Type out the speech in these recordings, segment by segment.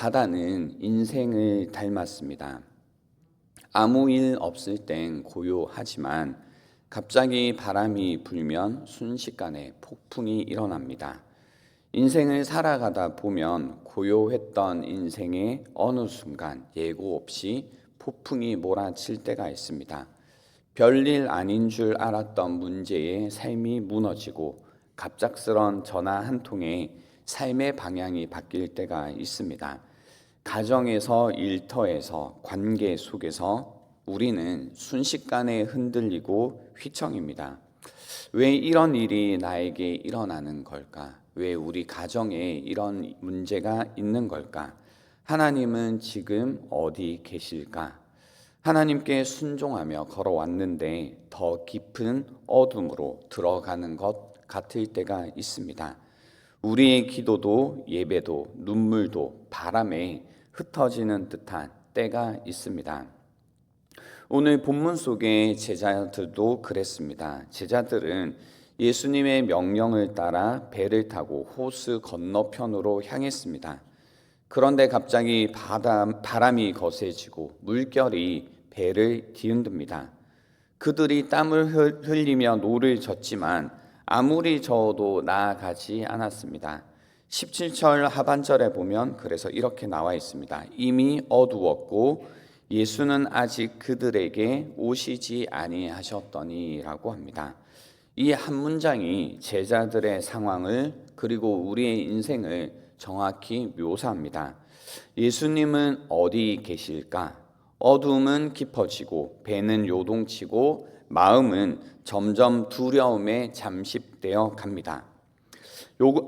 바다는 인생을 닮았습니다. 아무 일 없을 땐 고요하지만 갑자기 바람이 불면 순식간에 폭풍이 일어납니다. 인생을 살아가다 보면 고요했던 인생의 어느 순간 예고 없이 폭풍이 몰아칠 때가 있습니다. 별일 아닌 줄 알았던 문제에 삶이 무너지고 갑작스런 전화 한 통에 삶의 방향이 바뀔 때가 있습니다. 가정에서, 일터에서, 관계 속에서 우리는 순식간에 흔들리고 휘청입니다. 왜 이런 일이 나에게 일어나는 걸까? 왜 우리 가정에 이런 문제가 있는 걸까? 하나님은 지금 어디 계실까? 하나님께 순종하며 걸어왔는데 더 깊은 어둠으로 들어가는 것 같을 때가 있습니다. 우리의 기도도 예배도 눈물도 바람에 흩어지는 듯한 때가 있습니다. 오늘 본문 속의 제자들도 그랬습니다. 제자들은 예수님의 명령을 따라 배를 타고 호수 건너편으로 향했습니다. 그런데 갑자기 바람이 거세지고 물결이 배를 뒤흔듭니다. 그들이 땀을 흘리며 노를 젓지만 아무리 저어도 나아가지 않았습니다. 17절 하반절에 보면 그래서 이렇게 나와 있습니다. 이미 어두웠고 예수는 아직 그들에게 오시지 아니하셨더니라고 합니다. 이 한 문장이 제자들의 상황을 그리고 우리의 인생을 정확히 묘사합니다. 예수님은 어디 계실까? 어둠은 깊어지고 배는 요동치고 마음은 점점 두려움에 잠식되어 갑니다.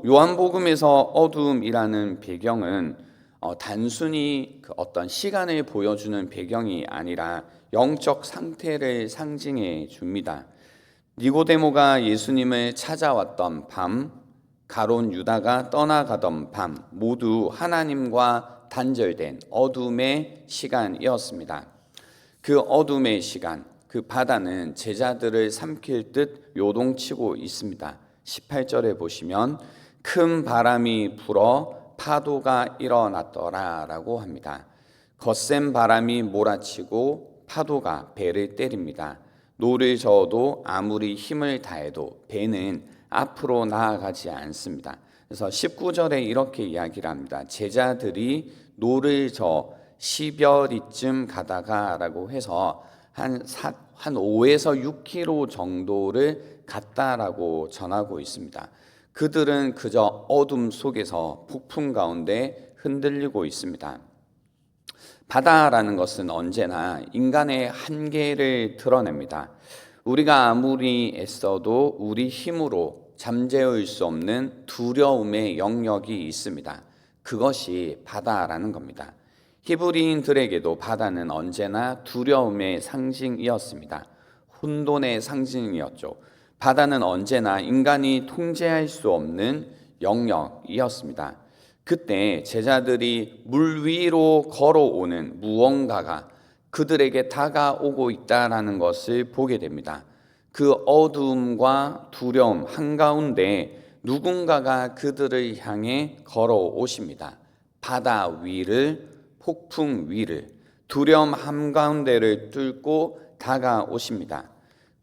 요한복음에서 어둠이라는 배경은 단순히 어떤 시간을 보여주는 배경이 아니라 영적 상태를 상징해 줍니다. 니고데모가 예수님을 찾아왔던 밤, 가룟 유다가 떠나가던 밤, 모두 하나님과 단절된 어둠의 시간이었습니다. 그 어둠의 시간, 그 바다는 제자들을 삼킬 듯 요동치고 있습니다. 18절에 보시면 큰 바람이 불어 파도가 일어났더라 라고 합니다. 거센 바람이 몰아치고 파도가 배를 때립니다. 노를 저어도 아무리 힘을 다해도 배는 앞으로 나아가지 않습니다. 그래서 19절에 이렇게 이야기를 합니다. 제자들이 노를 저어 10여리쯤 가다가 라고 해서 한 5에서 6km 정도를 갔다라고 전하고 있습니다. 그들은 그저 어둠 속에서 폭풍 가운데 흔들리고 있습니다. 바다라는 것은 언제나 인간의 한계를 드러냅니다. 우리가 아무리 애써도 우리 힘으로 잠재울 수 없는 두려움의 영역이 있습니다. 그것이 바다라는 겁니다. 히브리인들에게도 바다는 언제나 두려움의 상징이었습니다. 혼돈의 상징이었죠. 바다는 언제나 인간이 통제할 수 없는 영역이었습니다. 그때 제자들이 물 위로 걸어오는 무언가가 그들에게 다가오고 있다는 것을 보게 됩니다. 그 어두움과 두려움 한가운데 누군가가 그들을 향해 걸어오십니다. 바다 위를, 폭풍 위를, 두려움 한가운데를 뚫고 다가오십니다.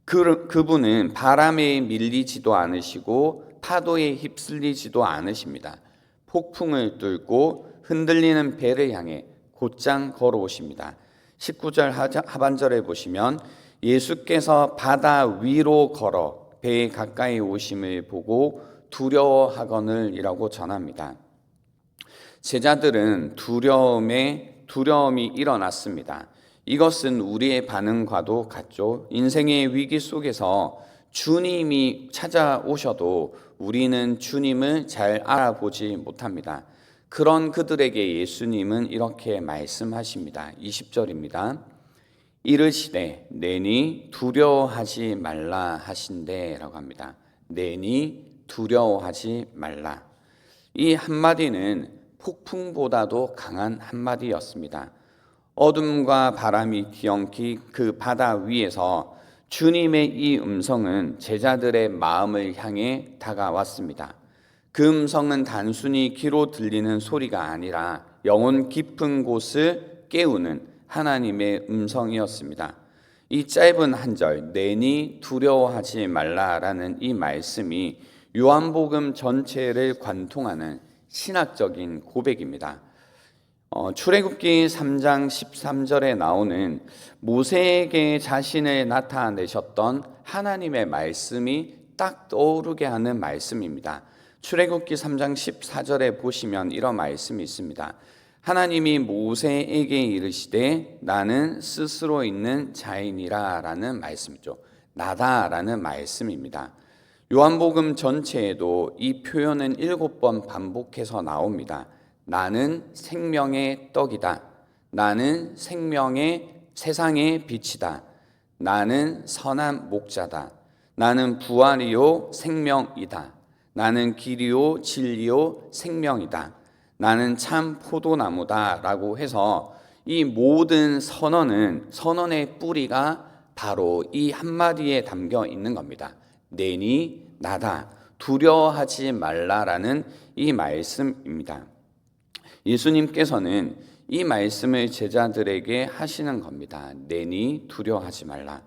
그분은 바람에 밀리지도 않으시고 파도에 휩쓸리지도 않으십니다. 폭풍을 뚫고 흔들리는 배를 향해 곧장 걸어오십니다. 19절 하반절에 보시면 예수께서 바다 위로 걸어 배에 가까이 오심을 보고 두려워하거늘 이라고 전합니다. 제자들은 두려움이 일어났습니다. 이것은 우리의 반응과도 같죠. 인생의 위기 속에서 주님이 찾아오셔도 우리는 주님을 잘 알아보지 못합니다. 그런 그들에게 예수님은 이렇게 말씀하십니다. 20절입니다. 이르시되 내니 두려워하지 말라 하신대 라고 합니다. 내니 두려워하지 말라. 이 한마디는 폭풍보다도 강한 한마디였습니다. 어둠과 바람이 뒤엉킨 그 바다 위에서 주님의 이 음성은 제자들의 마음을 향해 다가왔습니다. 그 음성은 단순히 귀로 들리는 소리가 아니라 영혼 깊은 곳을 깨우는 하나님의 음성이었습니다. 이 짧은 한 절, 내니 두려워하지 말라라는 이 말씀이 요한복음 전체를 관통하는 신학적인 고백입니다. 출애굽기 3장 13절에 나오는 모세에게 자신을 나타내셨던 하나님의 말씀이 딱 떠오르게 하는 말씀입니다. 출애굽기 3장 14절에 보시면 이런 말씀이 있습니다. 하나님이 모세에게 이르시되 나는 스스로 있는 자이니라 라는 말씀이죠. 나다라는 말씀입니다. 요한복음 전체에도 이 표현은 7번 반복해서 나옵니다. 나는 생명의 떡이다. 나는 세상의 빛이다. 나는 선한 목자다. 나는 부활이요 생명이다. 나는 길이요 진리요 생명이다. 나는 참 포도나무다 라고 해서 이 모든 선언의 뿌리가 바로 이 한마디에 담겨 있는 겁니다. 내니 나다. 두려워하지 말라라는 이 말씀입니다. 예수님께서는 이 말씀을 제자들에게 하시는 겁니다. 내니 두려워하지 말라.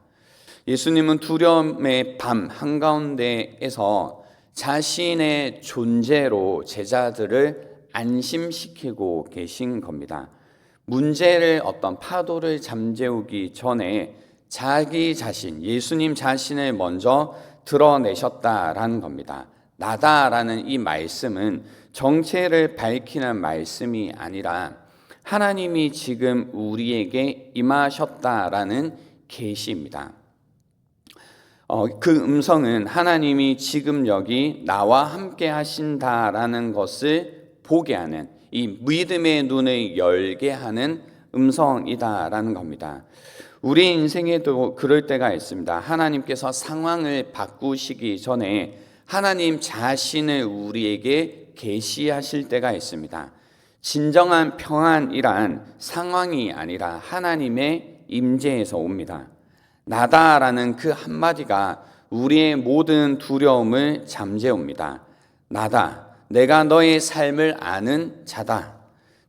예수님은 두려움의 밤 한가운데에서 자신의 존재로 제자들을 안심시키고 계신 겁니다. 문제를 어떤 파도를 잠재우기 전에 자기 자신, 예수님 자신을 먼저 드러내셨다라는 겁니다. 나다라는 이 말씀은 정체를 밝히는 말씀이 아니라 하나님이 지금 우리에게 임하셨다라는 계시입니다. 그 음성은 하나님이 지금 여기 나와 함께 하신다라는 것을 보게 하는, 이 믿음의 눈을 열게 하는 음성이다라는 겁니다. 우리 인생에도 그럴 때가 있습니다. 하나님께서 상황을 바꾸시기 전에 하나님 자신을 우리에게 계시하실 때가 있습니다. 진정한 평안이란 상황이 아니라 하나님의 임재에서 옵니다. 나다라는 그 한마디가 우리의 모든 두려움을 잠재웁니다. 나다, 내가 너의 삶을 아는 자다.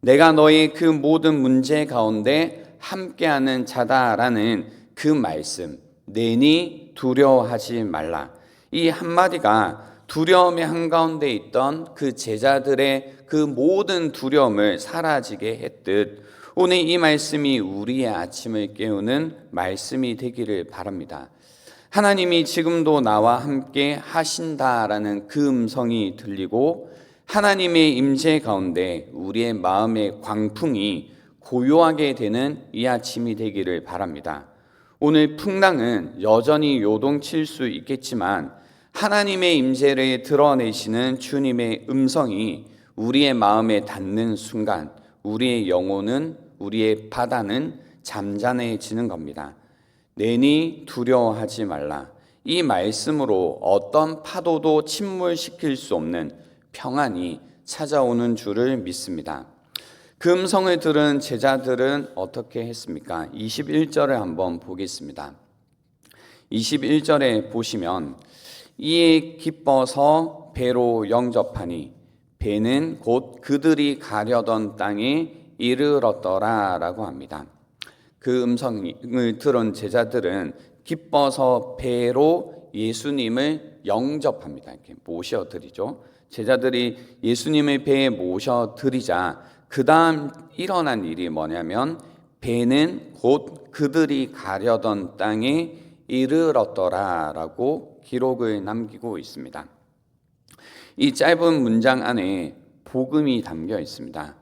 내가 너의 그 모든 문제 가운데 함께하는 자다라는 그 말씀, 내니 두려워하지 말라. 이 한마디가 두려움의 한가운데 있던 그 제자들의 그 모든 두려움을 사라지게 했듯 오늘 이 말씀이 우리의 아침을 깨우는 말씀이 되기를 바랍니다. 하나님이 지금도 나와 함께 하신다라는 그 음성이 들리고 하나님의 임재 가운데 우리의 마음의 광풍이 고요하게 되는 이 아침이 되기를 바랍니다. 오늘 풍랑은 여전히 요동칠 수 있겠지만 하나님의 임재를 드러내시는 주님의 음성이 우리의 마음에 닿는 순간 우리의 영혼은, 우리의 바다는 잠잠해지는 겁니다. 내니 두려워하지 말라. 이 말씀으로 어떤 파도도 침몰시킬 수 없는 평안이 찾아오는 줄을 믿습니다. 그 음성을 들은 제자들은 어떻게 했습니까? 21절을 한번 보겠습니다. 21절에 보시면 이에 기뻐서 배로 영접하니 배는 곧 그들이 가려던 땅에 이르렀더라 라고 합니다. 그 음성을 들은 제자들은 기뻐서 배로 예수님을 영접합니다. 이렇게 모셔드리죠. 제자들이 예수님의 배에 모셔드리자 그 다음 일어난 일이 뭐냐면 배는 곧 그들이 가려던 땅에 이르렀더라 라고 기록을 남기고 있습니다. 이 짧은 문장 안에 복음이 담겨 있습니다.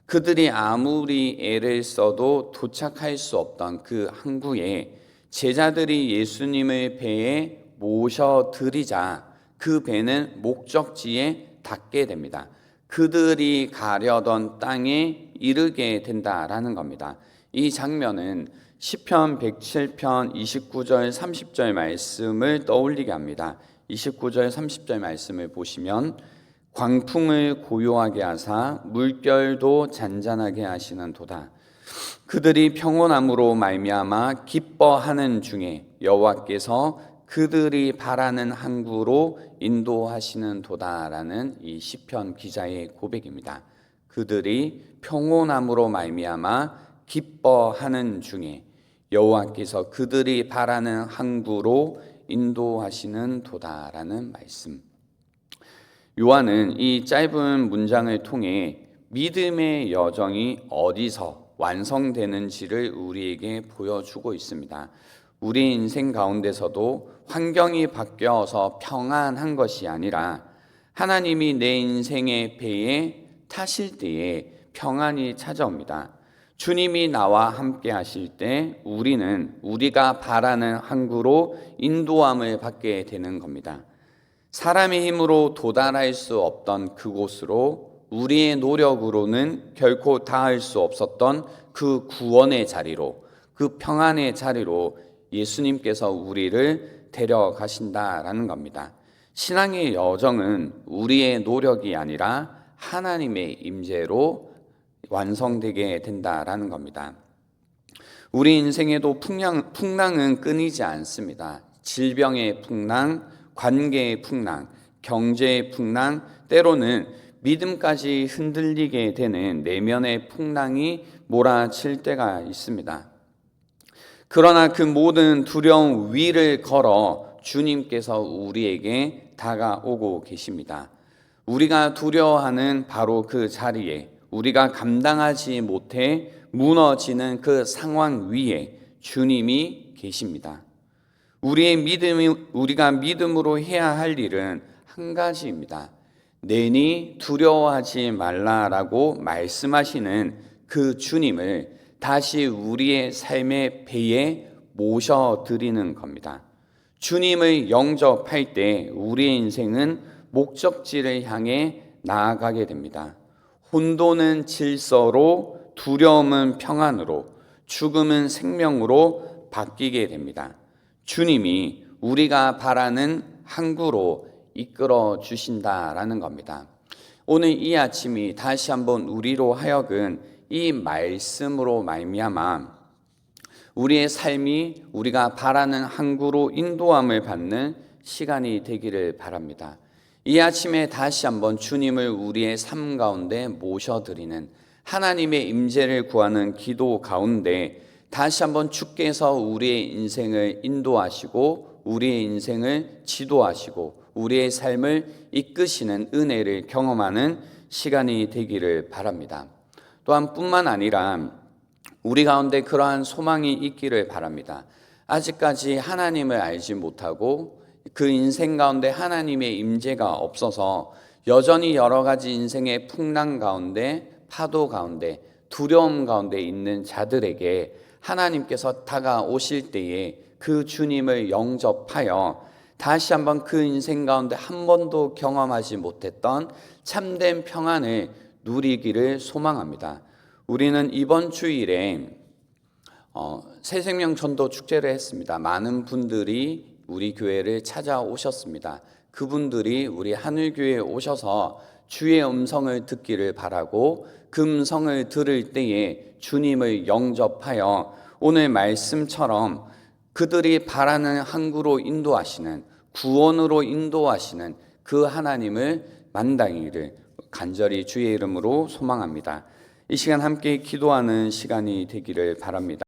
그들이 아무리 애를 써도 도착할 수 없던 그 항구에 제자들이 예수님의 배에 모셔드리자 그 배는 목적지에 닿게 됩니다. 그들이 가려던 땅에 이르게 된다라는 겁니다. 이 장면은 시편 107편 29절 30절 말씀을 떠올리게 합니다. 29절 30절 말씀을 보시면 광풍을 고요하게 하사 물결도 잔잔하게 하시는 도다. 그들이 평온함으로 말미암아 기뻐하는 중에 여호와께서 그들이 바라는 항구로 인도하시는 도다라는 이 시편 기자의 고백입니다. 그들이 평온함으로 말미암아 기뻐하는 중에 여호와께서 그들이 바라는 항구로 인도하시는 도다라는 말씀. 요한은 이 짧은 문장을 통해 믿음의 여정이 어디서 완성되는지를 우리에게 보여주고 있습니다. 우리 인생 가운데서도 환경이 바뀌어서 평안한 것이 아니라 하나님이 내 인생의 배에 타실 때에 평안이 찾아옵니다. 주님이 나와 함께 하실 때 우리는 우리가 바라는 항구로 인도함을 받게 되는 겁니다. 사람의 힘으로 도달할 수 없던 그곳으로, 우리의 노력으로는 결코 닿을 수 없었던 그 구원의 자리로, 그 평안의 자리로 예수님께서 우리를 데려가신다라는 겁니다. 신앙의 여정은 우리의 노력이 아니라 하나님의 임재로 완성되게 된다라는 겁니다. 우리 인생에도 풍랑은 끊이지 않습니다. 질병의 풍랑, 관계의 풍랑, 경제의 풍랑, 때로는 믿음까지 흔들리게 되는 내면의 풍랑이 몰아칠 때가 있습니다. 그러나 그 모든 두려움 위를 걸어 주님께서 우리에게 다가오고 계십니다. 우리가 두려워하는 바로 그 자리에, 우리가 감당하지 못해 무너지는 그 상황 위에 주님이 계십니다. 우리가 믿음으로 해야 할 일은 한 가지입니다. 내니 두려워하지 말라라고 말씀하시는 그 주님을 다시 우리의 삶의 배에 모셔드리는 겁니다. 주님을 영접할 때 우리의 인생은 목적지를 향해 나아가게 됩니다. 혼돈은 질서로, 두려움은 평안으로, 죽음은 생명으로 바뀌게 됩니다. 주님이 우리가 바라는 항구로 이끌어 주신다라는 겁니다. 오늘 이 아침이 다시 한번 우리로 하여금 이 말씀으로 말미암아 우리의 삶이 우리가 바라는 항구로 인도함을 받는 시간이 되기를 바랍니다. 이 아침에 다시 한번 주님을 우리의 삶 가운데 모셔드리는, 하나님의 임재를 구하는 기도 가운데 다시 한번 주께서 우리의 인생을 인도하시고 우리의 인생을 지도하시고 우리의 삶을 이끄시는 은혜를 경험하는 시간이 되기를 바랍니다. 또한 뿐만 아니라 우리 가운데 그러한 소망이 있기를 바랍니다. 아직까지 하나님을 알지 못하고 그 인생 가운데 하나님의 임재가 없어서 여전히 여러 가지 인생의 풍랑 가운데, 파도 가운데, 두려움 가운데 있는 자들에게 하나님께서 다가오실 때에 그 주님을 영접하여 다시 한번 그 인생 가운데 한 번도 경험하지 못했던 참된 평안을 누리기를 소망합니다. 우리는 이번 주일에 새생명 전도 축제를 했습니다. 많은 분들이 우리 교회를 찾아오셨습니다. 그분들이 우리 하늘교회에 오셔서 주의 음성을 듣기를 바라고 그 음성을 들을 때에 주님을 영접하여 오늘 말씀처럼 그들이 바라는 항구로 인도하시는, 구원으로 인도하시는 그 하나님을 만나기를 간절히 주의 이름으로 소망합니다. 이 시간 함께 기도하는 시간이 되기를 바랍니다.